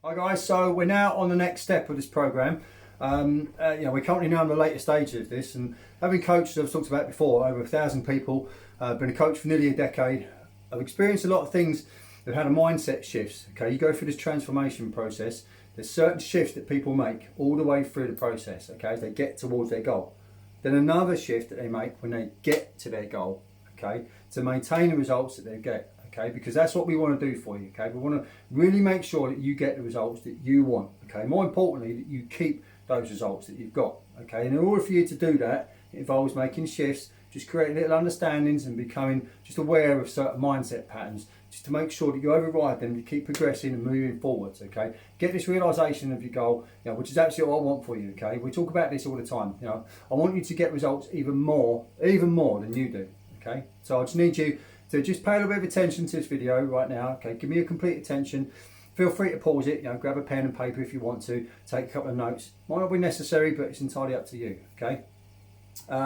Hi guys, so we're now on the next step of this program. We're currently now in the later stages of this, and having coached, as I've talked about before, over 1,000 people, been a coach for nearly a decade. I've experienced a lot of things that had a mindset shifts. Okay, you go through this transformation process. There's certain shifts that people make all the way through the process. Okay, as they get towards their goal. Then another shift that they make when they get to their goal. Okay, to maintain the results that they get. Okay, because that's what we want to do for you. Okay, we want to really make sure that you get the results that you want. Okay, more importantly, that you keep those results that you've got. Okay, and in order for you to do that, it involves making shifts, just creating little understandings and becoming just aware of certain mindset patterns, just to make sure that you override them, you keep progressing and moving forwards. Okay, get this realization of your goal, which is actually what I want for you. Okay, we talk about this all the time. I want you to get results even more than you do. Okay, so I just need you to just pay a little bit of attention to this video right now. Okay, give me your complete attention. Feel free to pause it, grab a pen and paper if you want to, take a couple of notes. Might not be necessary, but it's entirely up to you. Okay,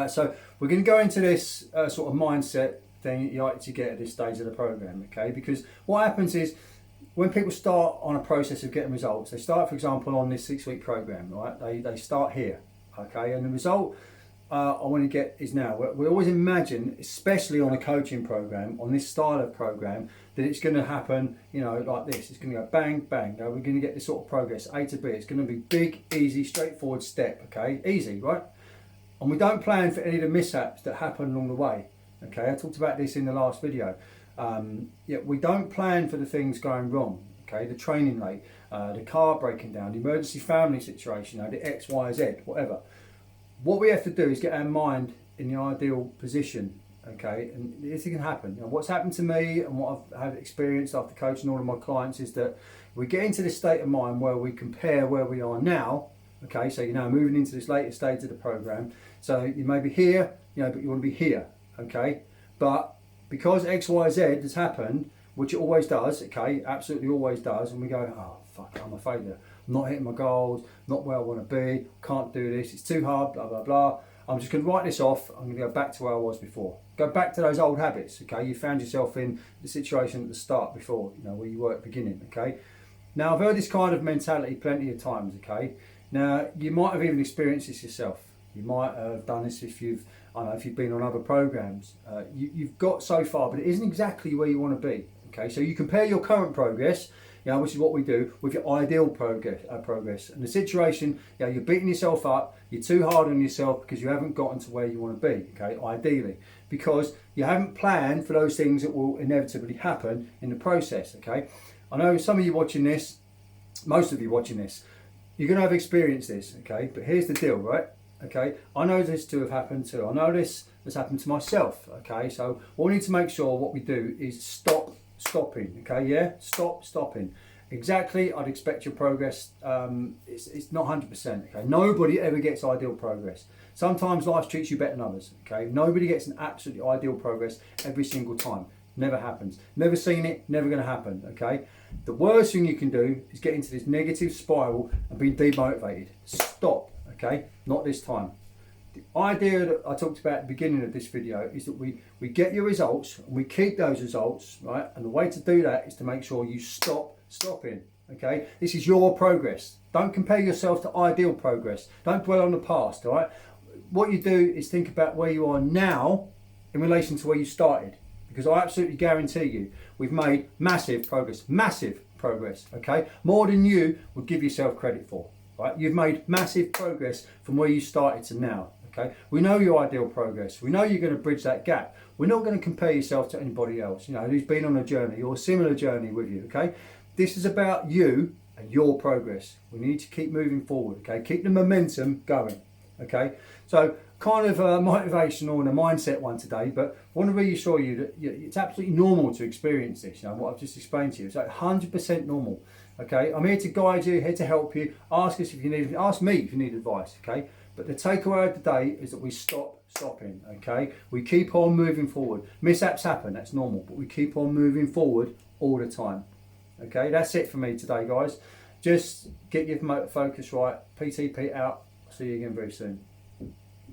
so we're going to go into this sort of mindset thing that you like to get at this stage of the program. Okay, because what happens is when people start on a process of getting results, they start, for example, on this 6-week program, right? They start here. Okay, and the result I want to get is now. We always imagine, especially on a coaching program, on this style of program, that it's going to happen, like this. It's going to go bang, bang. We're going to get this sort of progress, A to B. It's going to be big, easy, straightforward step. Okay, easy, right? And we don't plan for any of the mishaps that happen along the way. Okay, I talked about this in the last video. We don't plan for the things going wrong. Okay, the training late, the car breaking down, the emergency family situation, the X, Y, Z, whatever. What we have to do is get our mind in the ideal position, okay? And this can happen. What's happened to me and what I've had experienced after coaching all of my clients is that we get into this state of mind where we compare where we are now, okay? So you're now moving into this later stage of the program. So you may be here, but you want to be here, okay? But because X, Y, Z has happened, which it always does, okay? Absolutely always does, and we go, oh, fuck, I'm a failure. I'm not hitting my goals, not where I want to be, can't do this, it's too hard, blah, blah, blah. I'm just going to write this off. I'm going to go back to where I was before. Go back to those old habits, okay? You found yourself in the situation at the start before, where you were at the beginning, okay? Now, I've heard this kind of mentality plenty of times, okay? Now, you might have even experienced this yourself. You might have done this if you've been on other programs. You've got so far, but it isn't exactly where you want to be, okay? So you compare your current progress, which is what we do, with your ideal progress. And the situation, you're beating yourself up, you're too hard on yourself because you haven't gotten to where you want to be, okay, ideally. Because you haven't planned for those things that will inevitably happen in the process, okay. I know some of you watching this, most of you watching this, you're going to have experienced this, okay. But here's the deal, right, okay. I know this to have happened too. I know this has happened to myself, okay. So we need to make sure what we do is stopping, okay, stopping. Exactly, I'd expect your progress, it's not 100%, okay. Nobody ever gets ideal progress. Sometimes life treats you better than others, okay. Nobody gets an absolutely ideal progress every single time. Never happens. Never seen it, never going to happen, okay. The worst thing you can do is get into this negative spiral and be demotivated. Stop, okay, not this time. The idea that I talked about at the beginning of this video is that we get your results and we keep those results, right? And the way to do that is to make sure you stopping, okay? This is your progress. Don't compare yourself to ideal progress. Don't dwell on the past, all right? What you do is think about where you are now in relation to where you started. Because I absolutely guarantee you, we've made massive progress, okay? More than you would give yourself credit for, right? You've made massive progress from where you started to now. Okay, we know your ideal progress. We know you're going to bridge that gap. We're not going to compare yourself to anybody else, who's been on a journey or a similar journey with you. Okay, this is about you and your progress. We need to keep moving forward. Okay, keep the momentum going. Okay, so kind of a motivational and a mindset one today, but I want to reassure you that it's absolutely normal to experience this. What I've just explained to you, it's like 100% normal. Okay, I'm here to guide you, here to help you. Ask me if you need advice. Okay. But the takeaway of the day is that we stopping, okay? We keep on moving forward. Mishaps happen, that's normal, but we keep on moving forward all the time. Okay, that's it for me today, guys. Just get your focus right. PTP out. See you again very soon.